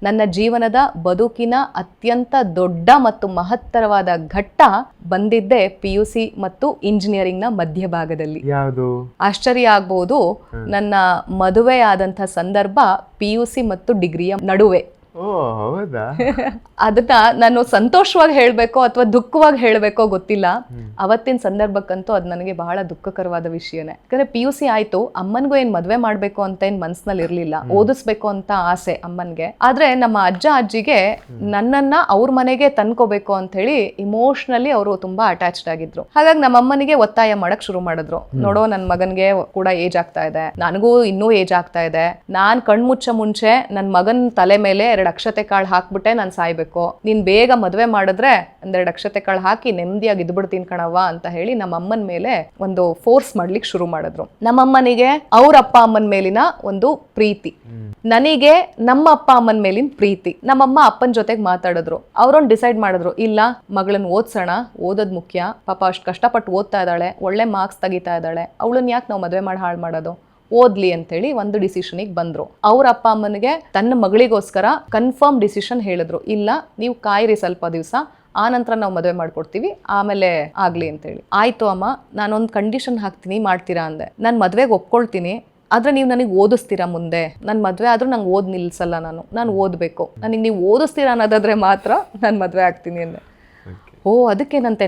ನನ್ನ ಜೀವನದ ಬದುಕಿನ ಅತ್ಯಂತ ದೊಡ್ಡ ಮತ್ತು ಮಹತ್ತರವಾದ ಘಟ್ಟ ಬಂದಿದ್ದೆ PUC ಮತ್ತು ಇಂಜಿನಿಯರಿಂಗ್ನ ಮಧ್ಯಭಾಗದಲ್ಲಿ. ಯಾವುದು? ಆಶ್ಚರ್ಯ ಆಗ್ಬಹುದು, ನನ್ನ ಮದುವೆ ಆದಂಥ ಸಂದರ್ಭ PUC ಮತ್ತು ಡಿಗ್ರಿಯ ನಡುವೆ. ಓ ಹೌದಾ? ಅದನ್ನ ನಾನು ಸಂತೋಷವಾಗಿ ಹೇಳ್ಬೇಕೋ ಅಥವಾ ದುಃಖವಾಗಿ ಹೇಳ್ಬೇಕೋ ಗೊತ್ತಿಲ್ಲ. ಅವತ್ತಿನ ಸಂದರ್ಭಕ್ಕಂತೂ ಅದು ನನಗೆ ಬಹಳ ದುಃಖಕರವಾದ ವಿಷಯನೇ. ಯಾಕಂದ್ರೆ PUC ಆಯ್ತು, ಅಮ್ಮನ್ಗೂ ಏನ್ ಮದ್ವೆ ಮಾಡ್ಬೇಕು ಅಂತ ಏನ್ ಮನ್ಸಿನಲ್ಲಿ ಇರ್ಲಿಲ್ಲ, ಓದಿಸ್ಬೇಕು ಅಂತ ಆಸೆ ಅಮ್ಮನ್ಗೆ. ಆದ್ರೆ ನಮ್ಮ ಅಜ್ಜ ಅಜ್ಜಿಗೆ ನನ್ನನ್ನ ಅವ್ರ ಮನೆಗೆ ತಂದ್ಕೋಬೇಕು ಅಂತ ಹೇಳಿ ಇಮೋಷನಲಿ ಅವರು ತುಂಬಾ ಅಟ್ಯಾಚ್ಡ್ ಆಗಿದ್ರು. ಹಾಗಾಗಿ ನಮ್ಮ ಅಮ್ಮನಿಗೆ ಒತ್ತಾಯ ಮಾಡಕ್ ಶುರು ಮಾಡಿದ್ರು. ನೋಡೋ, ನನ್ ಮಗನ್ಗೆ ಕೂಡ ಏಜ್ ಆಗ್ತಾ ಇದೆ, ನನಗೂ ಇನ್ನೂ ಏಜ್ ಆಗ್ತಾ ಇದೆ, ನಾನ್ ಕಣ್ಮುಚ್ಚ ಮುಂಚೆ ನನ್ ಮಗನ್ ತಲೆ ಮೇಲೆ 2 ಅಕ್ಷತೆ ಕಾಳು ಹಾಕ್ಬಿಟ್ಟೆ ನಾನು ಸಾಯ್ಬೇಕು, ನೀನ್ ಬೇಗ ಮದ್ವೆ ಮಾಡಿದ್ರೆ 2 ಅಕ್ಷತೆ ಕಾಳು ಹಾಕಿ ನೆಮ್ಮದಿಯಾಗಿ ಇದ್ಬಿಡ್ತೀನಿ ಕಣವ್ವ ಅಂತ ಹೇಳಿ ನಮ್ಮ ಅಮ್ಮನ ಮೇಲೆ ಒಂದು ಫೋರ್ಸ್ ಮಾಡ್ಲಿಕ್ಕೆ ಶುರು ಮಾಡಿದ್ರು. ನಮ್ಮಮ್ಮನಿಗೆ ಅವ್ರ ಅಪ್ಪ ಅಮ್ಮನ ಮೇಲಿನ ಒಂದು ಪ್ರೀತಿ, ನನಗೆ ನಮ್ಮ ಅಪ್ಪ ಅಮ್ಮನ ಮೇಲಿನ ಪ್ರೀತಿ. ನಮ್ಮಮ್ಮ ಅಪ್ಪನ ಜೊತೆಗೆ ಮಾತಾಡಿದ್ರು. ಅವ್ರೊಂದು ಡಿಸೈಡ್ ಮಾಡಿದ್ರು, ಇಲ್ಲ ಮಗಳನ್ನ ಓದ್ಸೋಣ, ಓದೋದ್ ಮುಖ್ಯ, ಪಾಪ ಅಷ್ಟು ಕಷ್ಟಪಟ್ಟು ಓದ್ತಾ ಇದ್ದಾಳೆ, ಒಳ್ಳೆ ಮಾರ್ಕ್ಸ್ ತೆಗಿತಾ ಇದ್ದಾಳೆ, ಅವಳನ್ನ ಯಾಕೆ ನಾವು ಮದ್ವೆ ಮಾಡಿ ಹಾಳು ಮಾಡೋದು, ಓದ್ಲಿ ಅಂತೇಳಿ ಒಂದು ಡಿಸಿಷನಿಗೆ ಬಂದ್ರು. ಅವ್ರ ಅಪ್ಪ ಅಮ್ಮನಿಗೆ ತನ್ನ ಮಗಳಿಗೋಸ್ಕರ ಕನ್ಫರ್ಮ್ ಡಿಸಿಷನ್ ಹೇಳಿದ್ರು, ಇಲ್ಲ ನೀವು ಕಾಯಿರಿ ಸ್ವಲ್ಪ ದಿವಸ, ಆ ನಂತರ ನಾವು ಮದುವೆ ಮಾಡ್ಕೊಡ್ತೀವಿ, ಆಮೇಲೆ ಆಗ್ಲಿ ಅಂತೇಳಿ. ಆಯ್ತು ಅಮ್ಮ, ನಾನೊಂದು ಕಂಡೀಷನ್ ಹಾಕ್ತೀನಿ, ಮಾಡ್ತೀರಾ ಅಂದೆ. ನಾನು ಮದ್ವೆಗೆ ಒಪ್ಕೊಳ್ತೀನಿ, ಆದ್ರೆ ನೀವು ನನಗೆ ಓದಿಸ್ತೀರಾ ಮುಂದೆ, ನನ್ನ ಮದುವೆ ಆದ್ರೂ ನಂಗೆ ಓದ್ ನಿಲ್ಸಲ್ಲ, ನಾನು ಓದಬೇಕು, ನನಗೆ ನೀವು ಓದಿಸ್ತೀರಾ ಅನ್ನೋದಾದ್ರೆ ಮಾತ್ರ ನಾನು ಮದುವೆ ಆಗ್ತೀನಿ ಅಂದೆ. ಓ ಅದಕ್ಕೇನಂತೆ,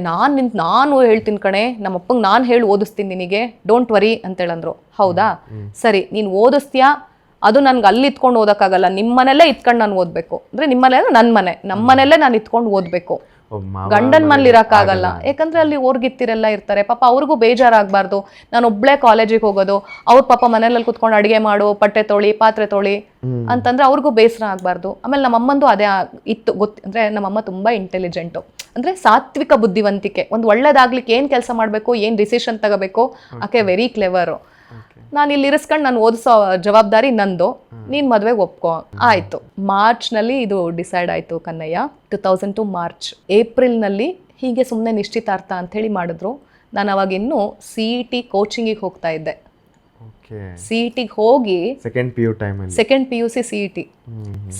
ನಾನು ಹೇಳ್ತೀನಿ ಕಣೆ, ನಮ್ಮಪ್ಪಂಗೆ ನಾನು ಹೇಳಿ ಓದಿಸ್ತೀನಿ ನಿನಗೆ, ಡೋಂಟ್ ವರಿ ಅಂತೇಳಂದ್ರು. ಹೌದಾ, ಸರಿ, ನೀನು ಓದಿಸ್ತೀಯಾ, ಅದು ನನ್ಗೆ ಅಲ್ಲಿ ಇತ್ಕೊಂಡು ಓದಕ್ಕಾಗಲ್ಲ, ನಿಮ್ಮನೆಲ್ಲೇ ಇತ್ಕೊಂಡು ನಾನು ಓದ್ಬೇಕು. ಅಂದ್ರೆ ನಿಮ್ಮನೆಲ್ಲ ನನ್ನ ಮನೆ, ನಮ್ಮನೆಲ್ಲೇ ನಾನು ಇತ್ಕೊಂಡು ಓದ್ಬೇಕು, ಗಂಡನ್ ಮನೇಲಿ ಇರಕ್ಕಾಗಲ್ಲ. ಯಾಕಂದ್ರೆ ಅಲ್ಲಿ ಓರ್ಗಿತ್ತಿರೆಲ್ಲ ಇರ್ತಾರೆ, ಪಾಪ ಅವ್ರಿಗೂ ಬೇಜಾರಾಗಬಾರ್ದು. ನಾನು ಒಬ್ಳೆ ಕಾಲೇಜಿಗೆ ಹೋಗೋದು, ಅವ್ರ ಪಾಪ ಮನೆಯಲ್ಲಿ ಕುತ್ಕೊಂಡು ಅಡಿಗೆ ಮಾಡು, ಪಟ್ಟೆ ತೊಳಿ, ಪಾತ್ರೆ ತೊಳಿ ಅಂತಂದ್ರೆ ಅವ್ರಿಗೂ ಬೇಸರ ಆಗ್ಬಾರ್ದು. ಆಮೇಲೆ ನಮ್ಮಮ್ಮಂದು ಅದೇ ಇತ್ತು ಅಂದ್ರೆ ನಮ್ಮಮ್ಮ ತುಂಬಾ ಇಂಟೆಲಿಜೆಂಟು, ಅಂದ್ರೆ ಸಾತ್ವಿಕ ಬುದ್ಧಿವಂತಿಕೆ. ಒಂದು ಒಳ್ಳೇದಾಗ್ಲಿಕ್ಕೆ ಏನ್ ಕೆಲಸ ಮಾಡ್ಬೇಕು, ಏನ್ ಡಿಸಿಷನ್ ತಗೋಬೇಕು, ಆಕೆ ವೆರಿ ಕ್ಲೆವರು. ನಾನು ಇಲ್ಲಿ ಇರಿಸ್ಕೊಂಡು ನಾನು ಓದಿಸೋ ಜವಾಬ್ದಾರಿ ನಂದು, ನೀನ್ ಮದ್ವೆಗೆ ಒಪ್ಕೋ. ಆಯ್ತು, ಮಾರ್ಚ್ ನಲ್ಲಿ ಇದು ಡಿಸೈಡ್ ಆಯ್ತು ಕನ್ನಯ್ಯ. 2002 ಮಾರ್ಚ್. ಏಪ್ರಿಲ್ ನಲ್ಲಿ ಹೀಗೆ ಸುಮ್ಮನೆ ನಿಶ್ಚಿತಾರ್ಥ ಅಂತ ಹೇಳಿ ಮಾಡಿದ್ರು. ನಾನು ಅವಾಗ ಇನ್ನು CET ಕೋಚಿಂಗಿಗೆ ಹೋಗ್ತಾ ಇದ್ದೆ. CET ಹೋಗಿ ಸೆಕೆಂಡ್ PUC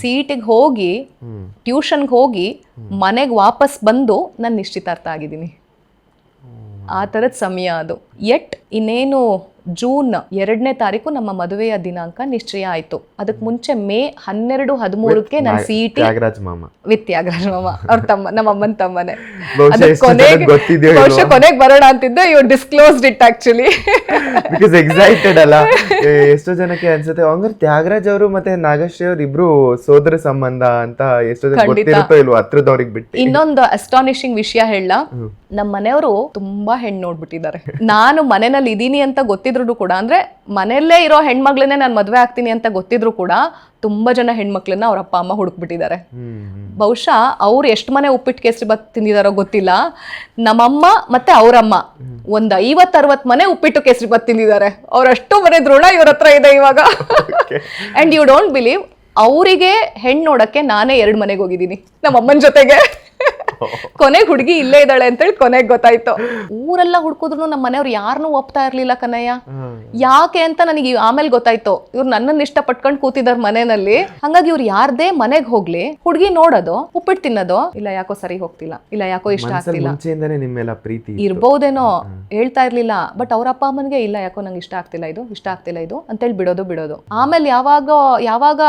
CET ಹೋಗಿ ಟ್ಯೂಷನ್ಗೆ ಹೋಗಿ ಮನೆಗೆ ವಾಪಸ್ ಬಂದು ನಾನು ನಿಶ್ಚಿತಾರ್ಥ ಆಗಿದ್ದೀನಿ. ಆ ಥರದ ಸಮಯ ಅದು. ಇನ್ನೇನು ಜೂನ್ 2ನೇ ತಾರೀಕು ನಮ್ಮ ಮದುವೆಯ ದಿನಾಂಕ ನಿಶ್ಚಯ ಆಯ್ತು. ಅದಕ್ಕೆ ಮುಂಚೆ ಮೇ 12, 13ಕ್ಕೆ ನಾನು CET ವಿತ್ ತ್ಯಾಗರಾಜ್ ಮಾಮ, ಅವ್ರ ತಮ್ಮ, ನಮ್ಮ ಅಮ್ಮನ ತಮ್ಮನೆ. ಕೊನೆಗೆ ಬರೋಣ ಅಂತಿದ್ದೆ, you disclosed it actually. Because excited ಅಲ್ಲ, ಎಷ್ಟೋ ಜನಕ್ಕೆ ಅನ್ಸುತ್ತೆ ಹಂಗಾರೆ ತ್ಯಾಗರಾಜ್ ಅವರು ಮತ್ತೆ ನಾಗಶ್ರೀ ಅವ್ರು ಇಬ್ರು ಸೋದರ ಸಂಬಂಧ ಅಂತ ಎಷ್ಟೋ ಜನ ಗೊತ್ತಿರುತ್ತೋ ಇಲ್ವೋ ಹತ್ರದವ್ರಿಗೆ ಬಿಟ್ಟು. ಇನ್ನೊಂದು ಅಸ್ಟಾನಿಶಿಂಗ್ ವಿಷಯ ಹೇಳ, ನಮ್ಮ ಮನೆಯವರು ತುಂಬಾ ಹೆಣ್ಣು ನೋಡ್ಬಿಟ್ಟಿದ್ದಾರೆ. ನಾನು ಮನೆಯಲ್ಲಿ ಇದೀನಿ ಅಂತ ಗೊತ್ತಿದ್ರು ಕೂಡ, ಅಂದ್ರೆ ಮನೆಯಲ್ಲೇ ಇರೋ ಹೆಣ್ಮಕ್ಳನ್ನೇ ನಾನು ಮದ್ವೆ ಆಗ್ತೀನಿ ಅಂತ ಗೊತ್ತಿದ್ರು ಕೂಡ ತುಂಬಾ ಜನ ಹೆಣ್ಮಕ್ಳನ್ನ ಅವ್ರ ಅಪ್ಪ ಅಮ್ಮ ಹುಡುಕ್ಬಿಟ್ಟಿದ್ದಾರೆ. ಬಹುಶಃ ಅವ್ರು ಎಷ್ಟು ಮನೆ ಉಪ್ಪಿಟ್ಟು ಕೇಸರಿ ಬಾತ್ ತಿಂದಿದಾರೋ ಗೊತ್ತಿಲ್ಲ, ನಮ್ಮಮ್ಮ ಮತ್ತೆ ಅವರಮ್ಮ ಒಂದ್ 50-60 ಮನೆ ಉಪ್ಪಿಟ್ಟು ಕೇಸರಿ ಬಾತ್ ತಿಂದಿದ್ದಾರೆ. ಅವ್ರಷ್ಟು ಮನೆ ಋಣ ಇವ್ರ ಹತ್ರ ಇದೆ ಇವಾಗ. ಅಂಡ್ ಯು ಡೋಂಟ್ ಬಿಲೀವ್, ಅವರಿಗೆ ಹೆಣ್ಣು ನೋಡಕ್ಕೆ ನಾನೇ 2 ಮನೆಗೆ ಹೋಗಿದ್ದೀನಿ ನಮ್ಮ ಅಮ್ಮನ ಜೊತೆಗೆ. ಕೊನೆಗೆ ಹುಡುಗಿ ಇಲ್ಲೇ ಇದ್ದಾಳೆ ಅಂತೇಳಿ ಕೊನೆಗೆ ಗೊತ್ತಾಯ್ತು. ಊರೆಲ್ಲ ಹುಡ್ಕುದ್ರು ನಮ್ಮ ಮನೆಯವ್ರು ಯಾರನ್ನೂ ಒಪ್ತಾ ಇರ್ಲಿಲ್ಲ ಕನ್ನಯ್ಯ. ಯಾಕೆ ಅಂತ ನನಗೆ ಆಮೇಲೆ ಗೊತ್ತಾಯ್ತು, ಇವ್ರು ನನ್ನನ್ನು ಇಷ್ಟಪಟ್ಕೊಂಡು ಕೂತಿದಾರ ಮನೆಯಲ್ಲಿ. ಹಂಗಾಗಿ ಇವ್ರು ಯಾರ್ದೇ ಮನೆಗೆ ಹೋಗ್ಲಿ ಹುಡುಗಿ ನೋಡೋದು, ಉಪ್ಪಿಟ್ಟು ತಿನ್ನೋದು, ಇಲ್ಲ ಯಾಕೋ ಸರಿ ಹೋಗ್ತಿಲ್ಲ, ಇಲ್ಲ ಯಾಕೋ ಇಷ್ಟ ಆಗ್ತಿಲ್ಲ, ಇರ್ಬಹುದೇನೋ ಹೇಳ್ತಾ ಇರ್ಲಿಲ್ಲ. ಬಟ್ ಅವ್ರ ಅಪ್ಪ ಅಮ್ಮನಿಗೆ ಇಲ್ಲ ಯಾಕೋ ನಂಗೆ ಇಷ್ಟ ಆಗ್ತಿಲ್ಲ ಇದು ಅಂತೇಳಿ ಬಿಡೋದು. ಆಮೇಲೆ ಯಾವಾಗ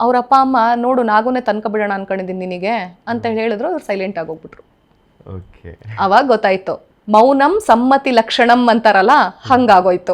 ಅವ್ರ ಅಪ್ಪ ಅಮ್ಮ ನೋಡು ನಾಗುನೇ ತನ್ಕ ಬಿಡೋಣ ಅನ್ಕೊಂಡಿದ್ದೀನಿ ನಿನಗೆ ಅಂತ ಹೇಳಿದ್ರು, ಅವ್ರು ಸೈಲೆಂಟ್ ಆಗೋಗ್ಬಿಟ್ರು. ಅವಾಗ ಗೊತ್ತಾಯ್ತು, ಮೌನಂ ಸಮ್ಮತಿ ಲಕ್ಷಣಂ ಅಂತಾರಲ್ಲ, ಹಂಗಾಗೋಯ್ತು.